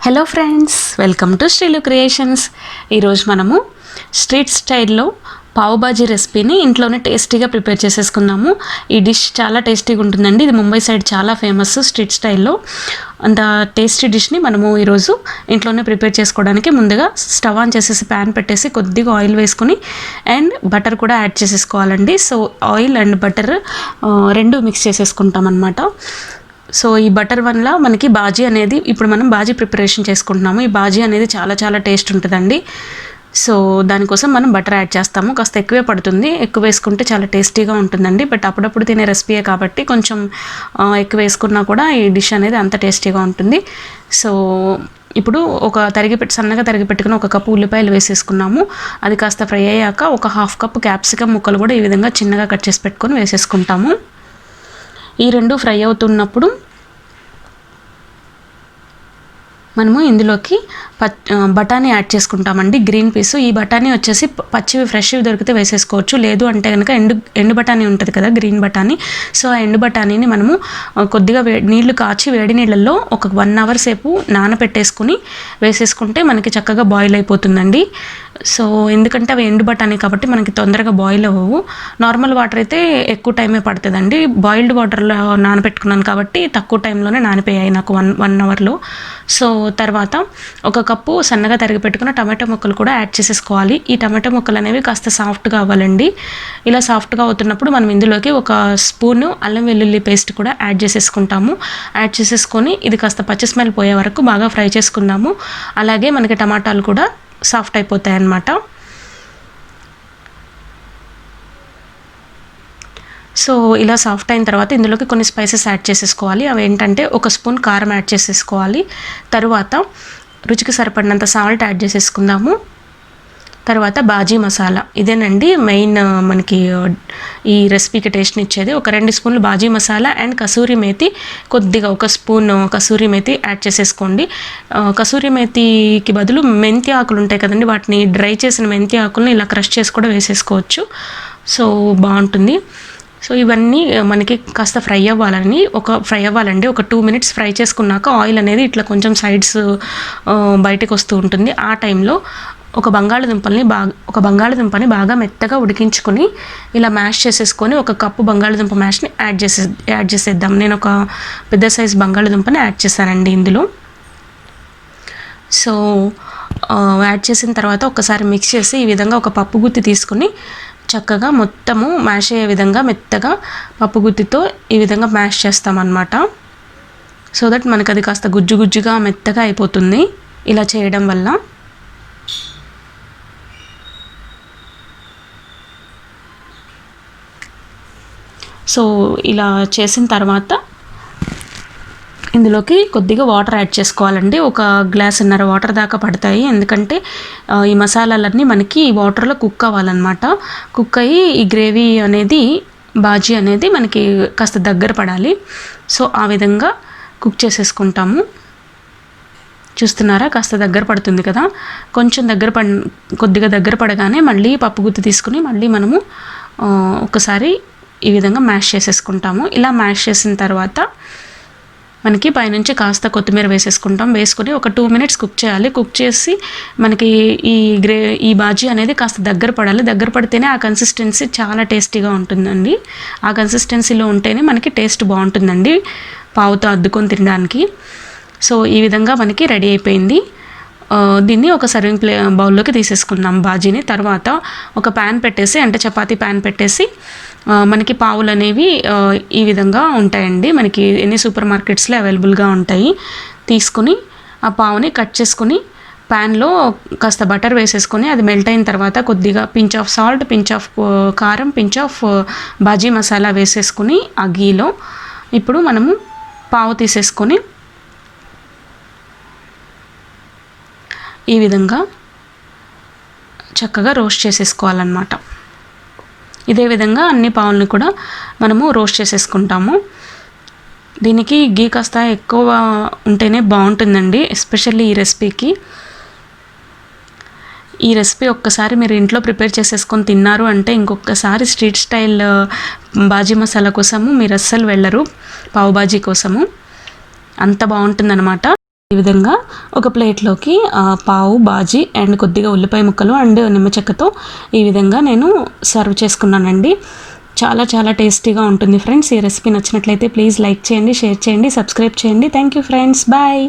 Hello friends, welcome to Srilu creations. ఈరోజు మనము street స్టైల్లో పావుబాజీ రెసిపీని ఇంట్లోనే టేస్టీగా ప్రిపేర్ చేసేసుకున్నాము. ఈ డిష్ చాలా టేస్టీగా ఉంటుందండి. ఇది ముంబై సైడ్ చాలా ఫేమస్ స్ట్రీట్ స్టైల్లో. అంత టేస్టీ డిష్ని మనము ఈరోజు ఇంట్లోనే ప్రిపేర్ చేసుకోవడానికి ముందుగా స్టవ్ ఆన్ చేసేసి ప్యాన్ పెట్టేసి కొద్దిగా ఆయిల్ వేసుకుని అండ్ బటర్ కూడా యాడ్ చేసేసుకోవాలండి. సో ఆయిల్ అండ్ బటర్ రెండు మిక్స్ చేసేసుకుంటాం అన్నమాట. సో ఈ బటర్ వల్ల మనకి బాజీ అనేది, ఇప్పుడు మనం బాజీ ప్రిపరేషన్ చేసుకుంటున్నాము. ఈ బాజీ అనేది చాలా చాలా టేస్ట్ ఉంటుందండి. సో దానికోసం మనం బటర్ యాడ్ చేస్తాము. కాస్త ఎక్కువే పడుతుంది, ఎక్కువ వేసుకుంటే చాలా టేస్టీగా ఉంటుందండి. బట్ అప్పుడప్పుడు తినే రెసిపీయే కాబట్టి కొంచెం ఎక్కువ వేసుకున్నా కూడా ఈ డిష్ అనేది అంత టేస్టీగా ఉంటుంది. సో ఇప్పుడు సన్నగా తరిగి పెట్టుకుని ఒక కప్పు ఉల్లిపాయలు వేసేసుకున్నాము. అది కాస్త ఫ్రై అయ్యాక ఒక హాఫ్ కప్ క్యాప్సికమ్ ముక్కలు కూడా ఈ విధంగా చిన్నగా కట్ చేసి పెట్టుకొని వేసేసుకుంటాము. ఈ రెండు ఫ్రై అవుతున్నప్పుడు మనము ఇందులోకి బఠానీ యాడ్ చేసుకుంటామండి, గ్రీన్ పీస్. ఈ బఠానీ వచ్చేసి పచ్చివి ఫ్రెష్వి దొరికితే వేసేసుకోవచ్చు, లేదు అంటే కనుక ఎండు బఠానీ ఉంటుంది కదా, గ్రీన్ బఠానీ. సో ఆ ఎండు బఠానీని మనము కొద్దిగా నీళ్లు కాచి వేడి నీళ్ళల్లో ఒక 1 అవర్ సేపు నానబెట్టేసుకుని వేసేసుకుంటే మనకి చక్కగా బాయిల్ అయిపోతుందండి. సో ఎందుకంటే అవి ఎండు బఠానీ కాబట్టి మనకి తొందరగా బాయిల్ అవ్వవు. నార్మల్ వాటర్ అయితే ఎక్కువ టైమే పడుతుందండి. బాయిల్డ్ వాటర్లో నానబెట్టుకున్నాను కాబట్టి తక్కువ టైంలోనే నానిపోయాయి నాకు 1 అవర్లో. సో తర్వాత ఒక కప్పు సన్నగా తరిగి పెట్టుకున్న టమాటో ముక్కలు కూడా యాడ్ చేసేసుకోవాలి. ఈ టమాటో ముక్కలు అనేవి కాస్త సాఫ్ట్గా అవ్వాలండి. ఇలా సాఫ్ట్గా అవుతున్నప్పుడు మనం ఇందులోకి ఒక స్పూను అల్లం వెల్లుల్లి పేస్ట్ కూడా యాడ్ చేసేసుకుంటాము. యాడ్ చేసేసుకొని ఇది కాస్త పచ్చి స్మెల్ పోయే వరకు బాగా ఫ్రై చేసుకున్నాము. అలాగే మనకి టమాటాలు కూడా సాఫ్ట్ అయిపోతాయి అన్నమాట. సో ఇలా సాఫ్ట్ అయిన తర్వాత ఇందులోకి కొన్ని స్పైసెస్ యాడ్ చేసేసుకోవాలి. అవి ఏంటంటే ఒక స్పూన్ కారం యాడ్ చేసేసుకోవాలి. తరువాత రుచికి సరిపడినంత సాల్ట్ యాడ్ చేసేసుకుందాము. తర్వాత బాజీ మసాలా, ఇదేనండి మెయిన్ మనకి ఈ రెసిపీకి టేస్ట్ని ఇచ్చేది. ఒక 2 స్పూన్లు బాజీ మసాలా అండ్ కసూరి మేతి, కొద్దిగా ఒక స్పూన్ కసూరి మేతి యాడ్ చేసేసుకోండి. కసూరి మేతికి బదులు మెంతి ఆకులు ఉంటాయి కదండి, వాటిని డ్రై చేసిన మెంతి ఆకులను ఇలా క్రష్ చేసి కూడా వేసేసుకోవచ్చు. సో బాగుంటుంది. సో ఇవన్నీ మనకి కాస్త ఫ్రై అవ్వాలండి. ఒక 2 మినిట్స్ ఫ్రై చేసుకున్నాక ఆయిల్ అనేది ఇట్లా కొంచెం సైడ్స్ బయటకు వస్తూ ఉంటుంది. ఆ టైంలో ఒక బంగాళదుంపని బాగా మెత్తగా ఉడికించుకొని ఇలా మ్యాష్ చేసేసుకొని ఒక కప్పు బంగాళదుంప మ్యాష్ని యాడ్ చేసేద్దాం. నేను ఒక పెద్ద సైజు బంగాళదుంపని యాడ్ చేశానండి ఇందులో. సో యాడ్ చేసిన తర్వాత ఒకసారి మిక్స్ చేసి ఈ విధంగా ఒక పప్పు గుత్తి తీసుకుని చక్కగా మొత్తము మ్యాష్ అయ్యే విధంగా మెత్తగా పప్పు గుత్తితో ఈ విధంగా మ్యాష్ చేస్తామన్నమాట. సో దట్ మనకు అది కాస్త గుజ్జుగా మెత్తగా అయిపోతుంది ఇలా చేయడం వల్ల. సో ఇలా చేసిన తర్వాత ఇందులోకి కొద్దిగా వాటర్ యాడ్ చేసుకోవాలండి. 1.5 గ్లాసున్నర వాటర్ దాకా పడతాయి. ఎందుకంటే ఈ మసాలాలన్నీ మనకి ఈ వాటర్లో కుక్ అవ్వాలన్నమాట. కుక్ అయ్యి ఈ గ్రేవీ అనేది, బాజీ అనేది మనకి కాస్త దగ్గర పడాలి. సో ఆ విధంగా కుక్ చేసేసుకుంటాము. చూస్తున్నారా, కాస్త దగ్గర పడుతుంది కదా. కొంచెం కొద్దిగా దగ్గర పడగానే మళ్ళీ పప్పు గుత్తి తీసుకుని మళ్ళీ మనము ఒకసారి ఈ విధంగా మ్యాష్ చేసేసుకుంటాము. ఇలా మ్యాష్ చేసిన తర్వాత మనకి పైనుంచి కాస్త కొత్తిమీర వేసుకుని ఒక 2 మినిట్స్ కుక్ చేయాలి. కుక్ చేసి మనకి ఈ బాజీ అనేది కాస్త దగ్గర పడాలి. దగ్గర పడితేనే ఆ కన్సిస్టెన్సీ చాలా టేస్టీగా ఉంటుందండి. ఆ కన్సిస్టెన్సీలో ఉంటేనే మనకి టేస్ట్ బాగుంటుందండి పావుతో అద్దుకొని తినడానికి. సో ఈ విధంగా మనకి రెడీ అయిపోయింది. దీన్ని ఒక సర్వింగ్ బౌల్లోకి తీసేసుకుందాం బాజీని. తర్వాత ఒక ప్యాన్ పెట్టేసి, అంటే చపాతీ ప్యాన్ పెట్టేసి, మనకి పావులు అనేవి ఈ విధంగా ఉంటాయండి, మనకి ఎన్ని సూపర్ మార్కెట్స్లో అవైలబుల్గా ఉంటాయి. తీసుకుని ఆ పావుని కట్ చేసుకుని ప్యాన్లో కాస్త బటర్ వేసేసుకొని అది మెల్ట్ అయిన తర్వాత కొద్దిగా pinch of salt, pinch of కారం, పించ్ ఆఫ్ బాజీ మసాలా వేసేసుకుని ఆ గీలో ఇప్పుడు మనము పావు తీసేసుకొని ఈ విధంగా చక్కగా రోస్ట్ చేసేసుకోవాలన్నమాట. ఇదే విధంగా అన్ని పావులను కూడా మనము రోస్ట్ చేసేసుకుంటాము. దీనికి గీ కాస్త ఎక్కువ ఉంటేనే బాగుంటుందండి, ఎస్పెషల్లీ ఈ రెసిపీకి. ఈ రెసిపీ ఒక్కసారి మీరు ఇంట్లో ప్రిపేర్ చేసేసుకొని తిన్నారు అంటే ఇంకొకసారి స్ట్రీట్ స్టైల్ బాజీ మసాలా కోసము మీరు అస్సలు వెళ్ళరు, పావు బాజీ కోసము. అంత బాగుంటుందన్నమాట. ఈ విధంగా ఒక ప్లేట్లోకి పావు బాజీ అండ్ కొద్దిగా ఉల్లిపాయ ముక్కలు అండ్ నిమ్మ చెక్కతో ఈ విధంగా నేను సర్వ్ చేసుకున్నానండి. చాలా చాలా టేస్టీగా ఉంటుంది ఫ్రెండ్స్. ఈ రెసిపీ నచ్చినట్లయితే ప్లీజ్ లైక్ చేయండి, షేర్ చేయండి, సబ్స్క్రైబ్ చేయండి. Thank you friends, bye.